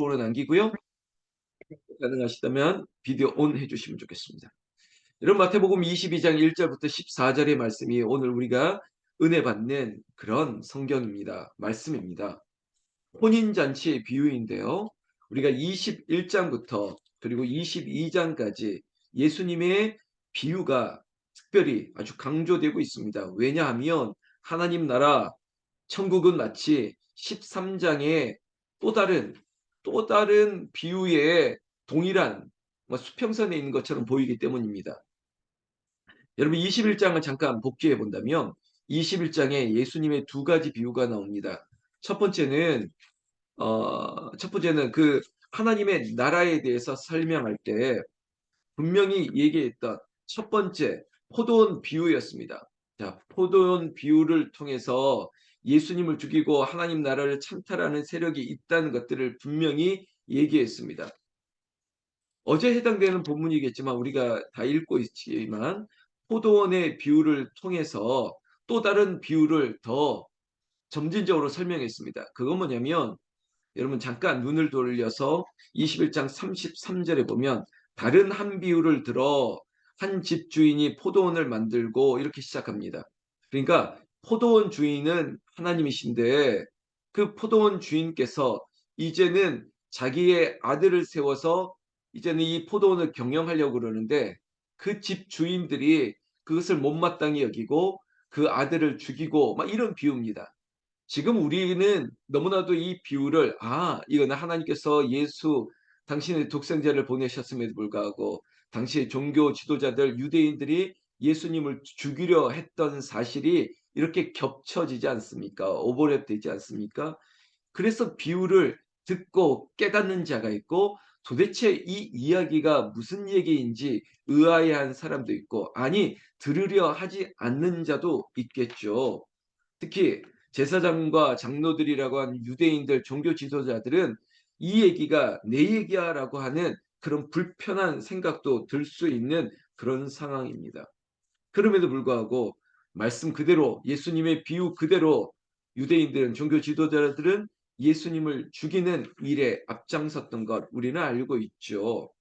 으로 남기고요. 가능하시다면 비디오 온 해주시면 좋겠습니다. 여러분, 마태복음 22장 1절부터 14절의 말씀이 오늘 우리가 은혜 받는 그런 성경입니다. 말씀입니다. 혼인잔치의 비유인데요. 우리가 21장부터 그리고 22장까지 예수님의 비유가 특별히 아주 강조되고 있습니다. 왜냐하면 하나님 나라 천국은 마치 13장의 또 다른 비유의 동일한 수평선에 있는 것처럼 보이기 때문입니다. 여러분, 21장을 잠깐 복귀해 본다면 21장에 예수님의 두 가지 비유가 나옵니다. 첫 번째는 그 하나님의 나라에 대해서 설명할 때 분명히 얘기했던 첫 번째 포도원 비유였습니다. 자, 포도원 비유를 통해서 예수님을 죽이고 하나님 나라를 찬탈하는 세력이 있다는 것들을 분명히 얘기했습니다. 어제 해당되는 본문이겠지만 우리가 다 읽고 있지만 포도원의 비유를 통해서 또 다른 비유를 더 점진적으로 설명했습니다. 그건 뭐냐면 여러분 잠깐 눈을 돌려서 21장 33절에 보면 다른 한 비유를 들어 한 집주인이 포도원을 만들고 이렇게 시작합니다. 그러니까 포도원 주인은 하나님이신데 그 포도원 주인께서 이제는 자기의 아들을 세워서 이제는 이 포도원을 경영하려고 그러는데 그 집 주인들이 그것을 못마땅히 여기고 그 아들을 죽이고 막 이런 비유입니다. 지금 우리는 너무나도 이 비유를 이거는 하나님께서 예수 당신의 독생자를 보내셨음에도 불구하고 당시의 종교 지도자들 유대인들이 예수님을 죽이려 했던 사실이 이렇게 겹쳐지지 않습니까? 오버랩되지 않습니까? 그래서 비유를 듣고 깨닫는 자가 있고 도대체 이 이야기가 무슨 얘기인지 의아해한 사람도 있고 아니 들으려 하지 않는 자도 있겠죠. 특히 제사장과 장로들이라고 하는 유대인들 종교 지도자들은 이 얘기가 내 얘기야라고 하는 그런 불편한 생각도 들 수 있는 그런 상황입니다. 그럼에도 불구하고 말씀 그대로 예수님의 비유 그대로 유대인들은 종교 지도자들은 예수님을 죽이는 일에 앞장섰던 것 우리는 알고 있죠.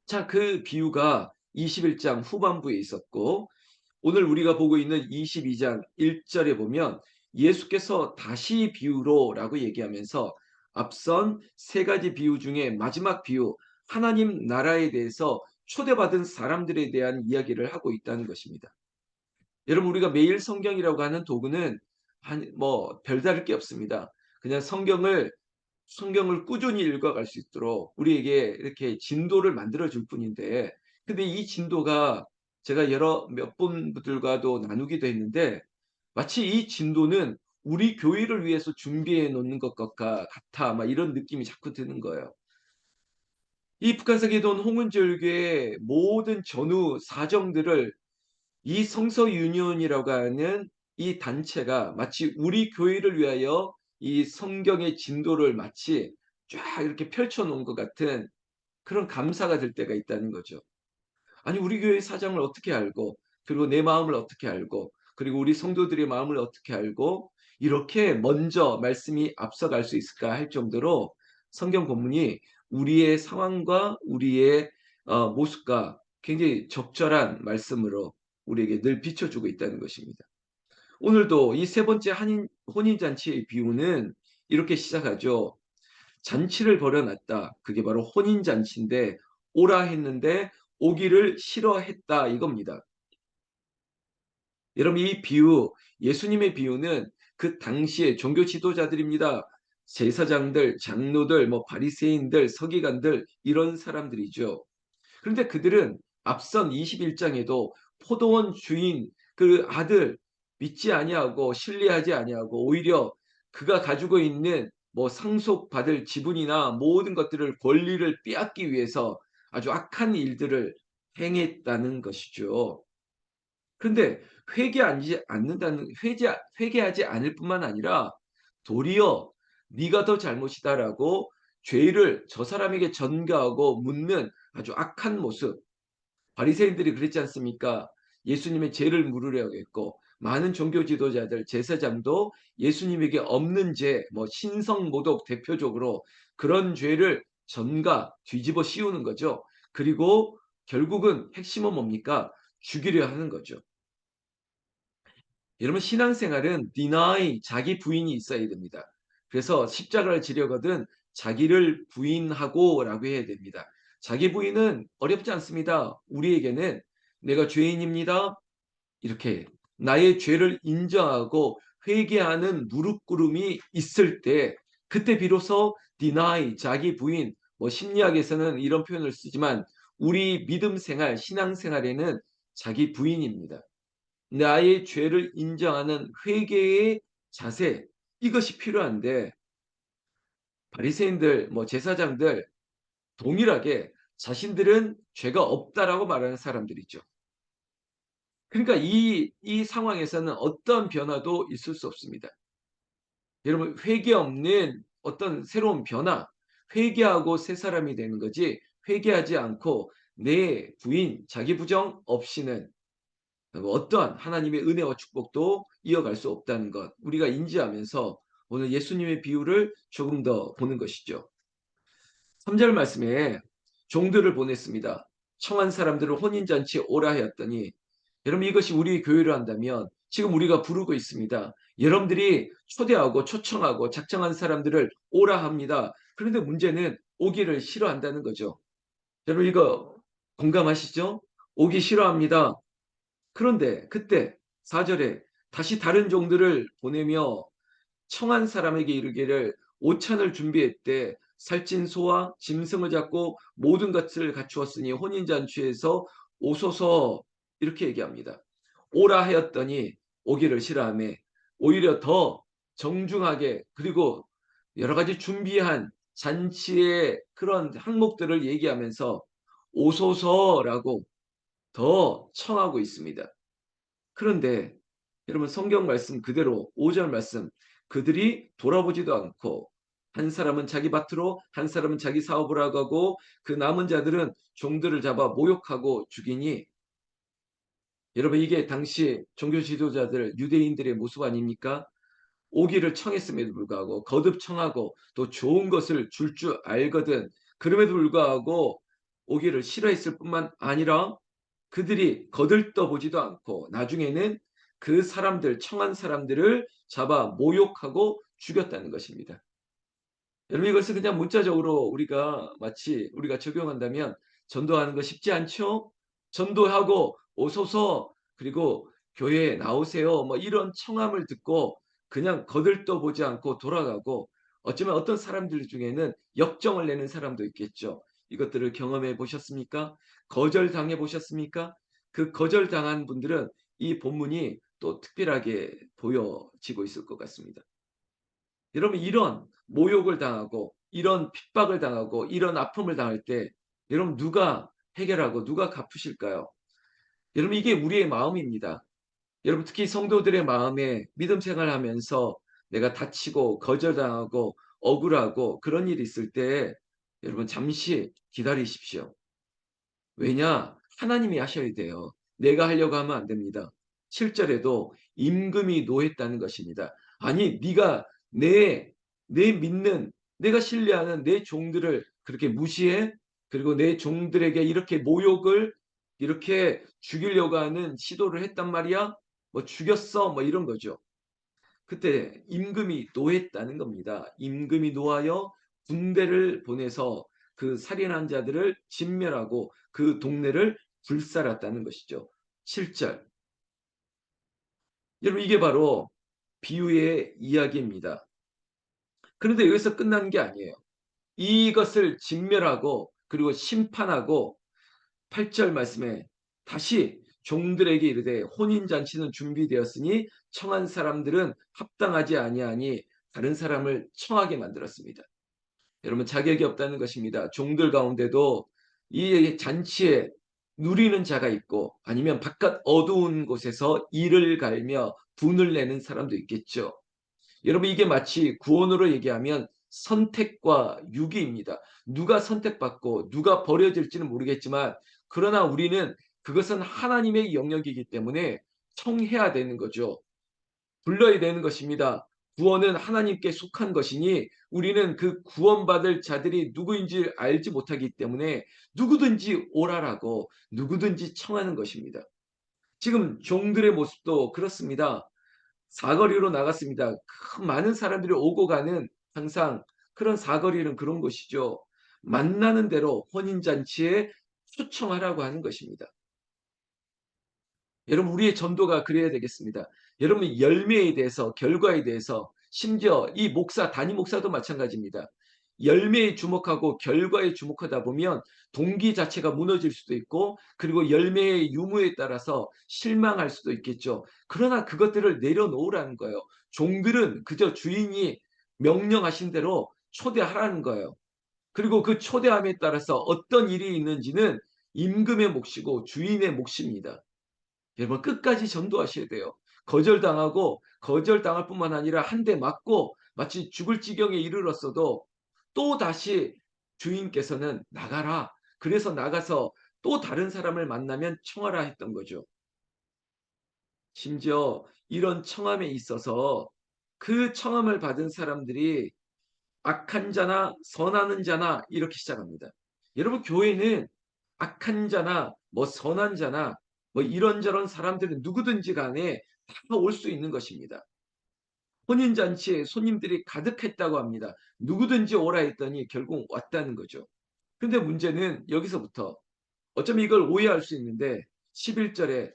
자, 그 비유가 21장 후반부에 있었고 오늘 우리가 보고 있는 22장 1절에 보면 예수께서 다시 비유로라고 얘기하면서 앞선 세 가지 비유 중에 마지막 비유 하나님 나라에 대해서 초대받은 사람들에 대한 이야기를 하고 있다는 것입니다. 여러분, 우리가 매일 성경이라고 하는 도구는 별다를 게 없습니다. 그냥 성경을 꾸준히 읽어갈 수 있도록 우리에게 이렇게 진도를 만들어 줄 뿐인데, 근데 이 진도가 제가 몇 분들과도 나누기도 했는데 마치 이 진도는 우리 교회를 위해서 준비해 놓는 것 같아 막 이런 느낌이 자꾸 드는 거예요. 이 북한사기돈 홍은절교의 모든 전후 사정들을 이 성서 유니온이라고 하는 이 단체가 마치 우리 교회를 위하여 이 성경의 진도를 마치 쫙 이렇게 펼쳐 놓은 것 같은 그런 감사가 들 때가 있다는 거죠. 아니, 우리 교회의 사정을 어떻게 알고 그리고 내 마음을 어떻게 알고 그리고 우리 성도들의 마음을 어떻게 알고 이렇게 먼저 말씀이 앞서갈 수 있을까 할 정도로 성경 본문이 우리의 상황과 우리의 모습과 굉장히 적절한 말씀으로 우리에게 늘 비춰주고 있다는 것입니다. 오늘도 이 세 번째 혼인잔치의 비유는 이렇게 시작하죠. 잔치를 벌여놨다. 그게 바로 혼인잔치인데 오라 했는데 오기를 싫어했다 이겁니다. 여러분, 이 비유, 예수님의 비유는 그 당시의 종교 지도자들입니다. 제사장들, 장로들, 바리새인들, 서기관들 이런 사람들이죠. 그런데 그들은 앞선 21장에도 포도원 주인 그 아들 믿지 아니하고 신뢰하지 아니하고 오히려 그가 가지고 있는 상속받을 지분이나 모든 것들을 권리를 빼앗기 위해서 아주 악한 일들을 행했다는 것이죠. 그런데 회개하지 않을 뿐만 아니라 도리어 네가 더 잘못이다라고 죄를 저 사람에게 전가하고 묻는 아주 악한 모습. 바리새인들이 그랬지 않습니까? 예수님의 죄를 물으려고 했고 많은 종교 지도자들, 제사장도 예수님에게 없는 죄, 뭐 신성모독 대표적으로 그런 죄를 전가 뒤집어 씌우는 거죠. 그리고 결국은 핵심은 뭡니까? 죽이려 하는 거죠. 여러분 신앙생활은 deny 자기 부인이 있어야 됩니다. 그래서 십자가를 지려거든 자기를 부인하고라고 해야 됩니다. 자기 부인은 어렵지 않습니다. 우리에게는 내가 죄인입니다. 이렇게 나의 죄를 인정하고 회개하는 무릎꿇음이 있을 때 그때 비로소 deny 자기 부인 뭐 심리학에서는 이런 표현을 쓰지만 우리 믿음 생활, 신앙 생활에는 자기 부인입니다. 나의 죄를 인정하는 회개의 자세 이것이 필요한데 바리새인들 뭐 제사장들 동일하게 자신들은 죄가 없다라고 말하는 사람들이죠. 그러니까 이 상황에서는 어떤 변화도 있을 수 없습니다. 여러분 회개 없는 어떤 새로운 변화, 회개하고 새 사람이 되는 거지 회개하지 않고 내 부인, 자기 부정 없이는 어떠한 하나님의 은혜와 축복도 이어갈 수 없다는 것 우리가 인지하면서 오늘 예수님의 비유를 조금 더 보는 것이죠. 3절 말씀에 종들을 보냈습니다. 청한 사람들을 혼인잔치에 오라 하였더니 여러분 이것이 우리 교회로 한다면 지금 우리가 부르고 있습니다. 여러분들이 초대하고 초청하고 작정한 사람들을 오라 합니다. 그런데 문제는 오기를 싫어한다는 거죠. 여러분 이거 공감하시죠? 오기 싫어합니다. 그런데 그때 4절에 다시 다른 종들을 보내며 청한 사람에게 이르기를 오찬을 준비했대 살찐 소와 짐승을 잡고 모든 것을 갖추었으니 혼인잔치에서 오소서 이렇게 얘기합니다. 오라 하였더니 오기를 싫어하며 오히려 더 정중하게 그리고 여러 가지 준비한 잔치의 그런 항목들을 얘기하면서 오소서라고 더 청하고 있습니다. 그런데 여러분 성경 말씀 그대로 5절 말씀 그들이 돌아보지도 않고 한 사람은 자기 밭으로 한 사람은 자기 사업을 하고 그 남은 자들은 종들을 잡아 모욕하고 죽이니 여러분 이게 당시 종교 지도자들 유대인들의 모습 아닙니까? 오기를 청했음에도 불구하고 거듭 청하고 또 좋은 것을 줄 줄 알거든 그럼에도 불구하고 오기를 싫어했을 뿐만 아니라 그들이 거들떠보지도 않고 나중에는 그 사람들 청한 사람들을 잡아 모욕하고 죽였다는 것입니다. 여러분 이것을 그냥 문자적으로 우리가 마치 우리가 적용한다면 전도하는 거 쉽지 않죠? 전도하고 오소서 그리고 교회에 나오세요. 뭐 이런 청함을 듣고 그냥 거들떠보지 않고 돌아가고 어쩌면 어떤 사람들 중에는 역정을 내는 사람도 있겠죠. 이것들을 경험해 보셨습니까? 거절당해 보셨습니까? 그 거절당한 분들은 이 본문이 또 특별하게 보여지고 있을 것 같습니다. 여러분 이런 모욕을 당하고 이런 핍박을 당하고 이런 아픔을 당할 때 여러분 누가 해결하고 누가 갚으실까요? 여러분 이게 우리의 마음입니다. 여러분 특히 성도들의 마음에 믿음 생활하면서 내가 다치고 거절당하고 억울하고 그런 일이 있을 때 여러분 잠시 기다리십시오. 왜냐? 하나님이 하셔야 돼요. 내가 하려고 하면 안 됩니다. 7절에도 임금이 노했다는 것입니다. 아니 네가 내 믿는 내가 신뢰하는 내 종들을 그렇게 무시해? 그리고 내 종들에게 이렇게 모욕을 이렇게 죽이려고 하는 시도를 했단 말이야? 뭐 죽였어? 뭐 이런 거죠. 그때 임금이 노했다는 겁니다. 임금이 노하여 군대를 보내서 그 살인한 자들을 진멸하고 그 동네를 불살았다는 것이죠. 7절. 여러분 이게 바로 비유의 이야기입니다. 그런데 여기서 끝난 게 아니에요. 이것을 진멸하고 그리고 심판하고 8절 말씀에 다시 종들에게 이르되 혼인잔치는 준비되었으니 청한 사람들은 합당하지 아니하니 다른 사람을 청하게 만들었습니다. 여러분 자격이 없다는 것입니다. 종들 가운데도 이 잔치에 누리는 자가 있고 아니면 바깥 어두운 곳에서 이를 갈며 분을 내는 사람도 있겠죠. 여러분 이게 마치 구원으로 얘기하면 선택과 유기입니다. 누가 선택받고 누가 버려질지는 모르겠지만 그러나 우리는 그것은 하나님의 영역이기 때문에 청해야 되는 거죠. 불러야 되는 것입니다. 구원은 하나님께 속한 것이니 우리는 그 구원받을 자들이 누구인지 알지 못하기 때문에 누구든지 오라라고 누구든지 청하는 것입니다. 지금 종들의 모습도 그렇습니다. 사거리로 나갔습니다. 많은 사람들이 오고 가는 항상 그런 사거리는 그런 것이죠. 만나는 대로 혼인잔치에 초청하라고 하는 것입니다. 여러분 우리의 전도가 그래야 되겠습니다. 여러분 열매에 대해서 결과에 대해서 심지어 이 목사 담임 목사도 마찬가지입니다. 열매에 주목하고 결과에 주목하다 보면 동기 자체가 무너질 수도 있고 그리고 열매의 유무에 따라서 실망할 수도 있겠죠. 그러나 그것들을 내려놓으라는 거예요. 종들은 그저 주인이 명령하신 대로 초대하라는 거예요. 그리고 그 초대함에 따라서 어떤 일이 있는지는 임금의 몫이고 주인의 몫입니다. 여러분 끝까지 전도하셔야 돼요. 거절당하고 거절당할 뿐만 아니라 한 대 맞고 마치 죽을 지경에 이르렀어도 또다시 주인께서는 나가라. 그래서 나가서 또 다른 사람을 만나면 청하라 했던 거죠. 심지어 이런 청함에 있어서 그 청함을 받은 사람들이 악한 자나 선하는 자나 이렇게 시작합니다. 여러분 교회는 악한 자나 뭐 선한 자나 뭐 이런저런 사람들은 누구든지 간에 다 올 수 있는 것입니다. 혼인잔치에 손님들이 가득했다고 합니다. 누구든지 오라 했더니 결국 왔다는 거죠. 근데 문제는 여기서부터 어쩌면 이걸 오해할 수 있는데 11절에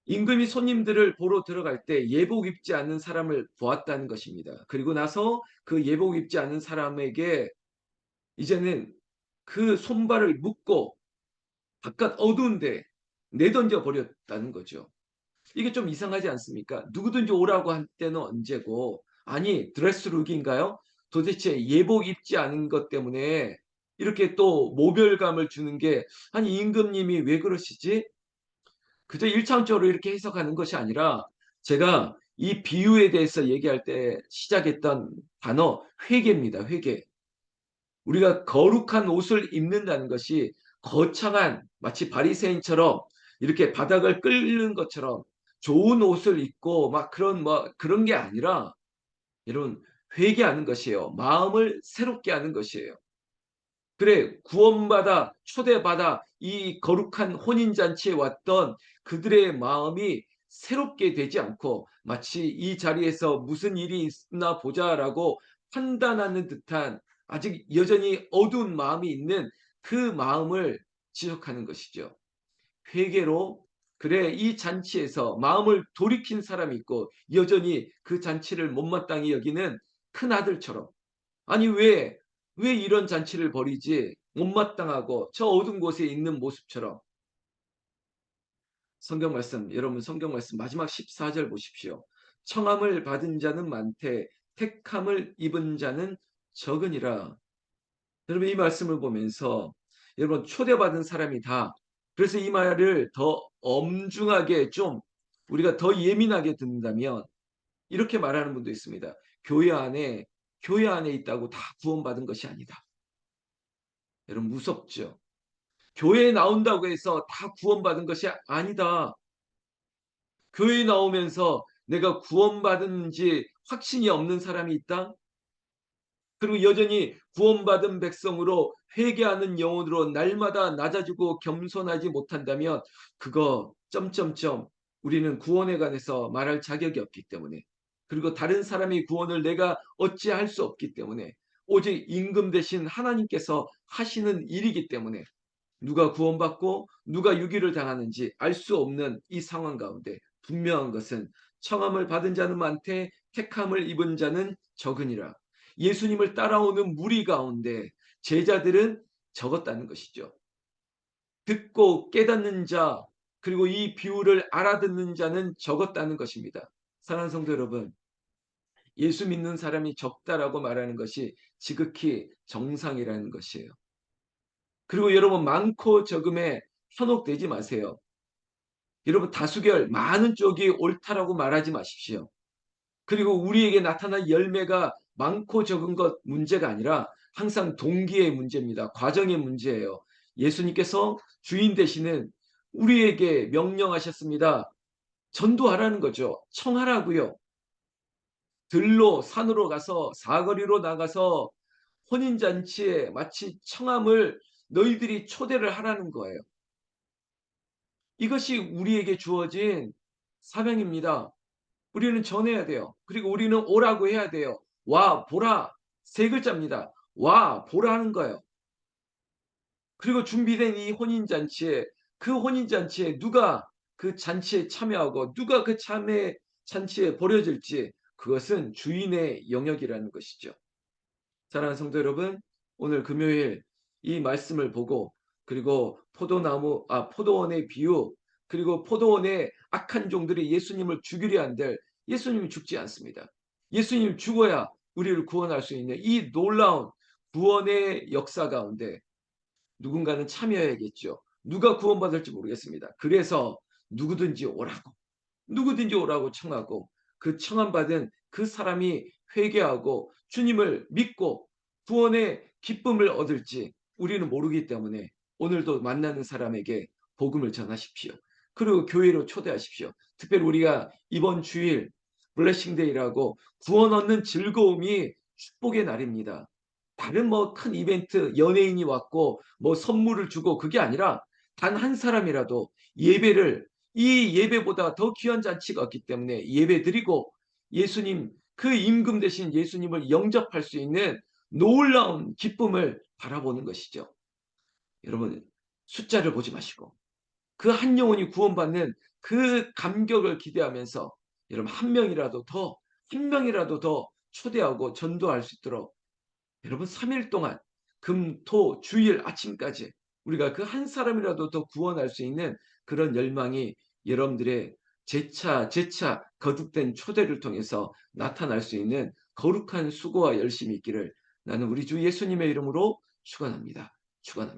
임금이 손님들을 보러 들어갈 때 예복 입지 않는 사람을 보았다는 것입니다. 그리고 나서 그 예복 입지 않는 사람에게 이제는 그 손발을 묶고 바깥 어두운 데 내던져 버렸다는 거죠. 이게 좀 이상하지 않습니까? 누구든지 오라고 할 때는 언제고 아니 드레스룩인가요? 도대체 예복 입지 않은 것 때문에 이렇게 또 모별감을 주는 게 아니 임금님이 왜 그러시지? 그저 일차원적으로 이렇게 해석하는 것이 아니라 제가 이 비유에 대해서 얘기할 때 시작했던 단어 회개입니다. 회개. 우리가 거룩한 옷을 입는다는 것이 거창한 마치 바리새인처럼 이렇게 바닥을 끓는 것처럼 좋은 옷을 입고 막 그런 뭐 그런 게 아니라 여러분 회개하는 것이에요. 마음을 새롭게 하는 것이에요. 그래 구원받아 초대받아 이 거룩한 혼인잔치에 왔던 그들의 마음이 새롭게 되지 않고 마치 이 자리에서 무슨 일이 있나 보자라고 판단하는 듯한 아직 여전히 어두운 마음이 있는 그 마음을 지적하는 것이죠. 회개로 그래 이 잔치에서 마음을 돌이킨 사람이 있고 여전히 그 잔치를 못마땅히 여기는 큰 아들처럼 아니 왜 이런 잔치를 벌이지? 못마땅하고 저 어두운 곳에 있는 모습처럼. 성경 말씀 여러분 성경 말씀 마지막 14절 보십시오. 청함을 받은 자는 많되 택함을 입은 자는 적으니라. 여러분 이 말씀을 보면서 여러분 초대받은 사람이 다 그래서 이 말을 더 엄중하게 좀 우리가 더 예민하게 듣는다면 이렇게 말하는 분도 있습니다. 교회 안에 있다고 다 구원받은 것이 아니다. 여러분 무섭죠. 교회에 나온다고 해서 다 구원받은 것이 아니다. 교회에 나오면서 내가 구원받은지 확신이 없는 사람이 있다. 그리고 여전히 구원받은 백성으로 회개하는 영혼으로 날마다 낮아지고 겸손하지 못한다면 그거 점점점 우리는 구원에 관해서 말할 자격이 없기 때문에 그리고 다른 사람이 구원을 내가 어찌할 수 없기 때문에 오직 임금 대신 하나님께서 하시는 일이기 때문에 누가 구원받고 누가 유기를 당하는지 알 수 없는 이 상황 가운데 분명한 것은 청함을 받은 자는 많되 택함을 입은 자는 적으니라. 예수님을 따라오는 무리 가운데 제자들은 적었다는 것이죠. 듣고 깨닫는 자 그리고 이 비유를 알아듣는 자는 적었다는 것입니다. 사랑하는 성도 여러분, 예수 믿는 사람이 적다라고 말하는 것이 지극히 정상이라는 것이에요. 그리고 여러분 많고 적음에 현혹되지 마세요. 여러분 다수결 많은 쪽이 옳다라고 말하지 마십시오. 그리고 우리에게 나타난 열매가 많고 적은 것 문제가 아니라 항상 동기의 문제입니다. 과정의 문제예요. 예수님께서 주인 되시는 우리에게 명령하셨습니다. 전도하라는 거죠. 청하라고요. 들로 산으로 가서 사거리로 나가서 혼인잔치에 마치 청함을 너희들이 초대를 하라는 거예요. 이것이 우리에게 주어진 사명입니다. 우리는 전해야 돼요. 그리고 우리는 오라고 해야 돼요. 와 보라. 세 글자입니다. 와 보라는 거예요. 그리고 준비된 이 혼인잔치에, 그 혼인잔치에 누가 그 잔치에 참여하고 누가 그 참회 잔치에 버려질지, 그것은 주인의 영역이라는 것이죠. 사랑하는 성도 여러분, 오늘 금요일 이 말씀을 보고, 그리고 포도원의 비유, 그리고 포도원의 악한 종들이 예수님을 죽이려 한들 예수님이 죽지 않습니다. 예수님 죽어야 우리를 구원할 수 있는 이 놀라운 구원의 역사 가운데 누군가는 참여해야겠죠. 누가 구원받을지 모르겠습니다. 그래서 누구든지 오라고 청하고, 그 청함받은 그 사람이 회개하고 주님을 믿고 구원의 기쁨을 얻을지 우리는 모르기 때문에 오늘도 만나는 사람에게 복음을 전하십시오. 그리고 교회로 초대하십시오. 특별히 우리가 이번 주일 블레싱데이라고 구원 얻는 즐거움이 축복의 날입니다. 다른 뭐 큰 이벤트, 연예인이 왔고 뭐 선물을 주고 그게 아니라 단 한 사람이라도 예배를, 이 예배보다 더 귀한 잔치가 없기 때문에 예배드리고 예수님, 그 임금 되신 예수님을 영접할 수 있는 놀라운 기쁨을 바라보는 것이죠. 여러분, 숫자를 보지 마시고 그 한 영혼이 구원받는 그 감격을 기대하면서 여러분 한 명이라도 더 초대하고 전도할 수 있도록, 여러분 3일 동안 금, 토, 주일 아침까지 우리가 그 한 사람이라도 더 구원할 수 있는 그런 열망이 여러분들의 재차 거듭된 초대를 통해서 나타날 수 있는 거룩한 수고와 열심이 있기를 나는 우리 주 예수님의 이름으로 축원합니다. 축원합니다.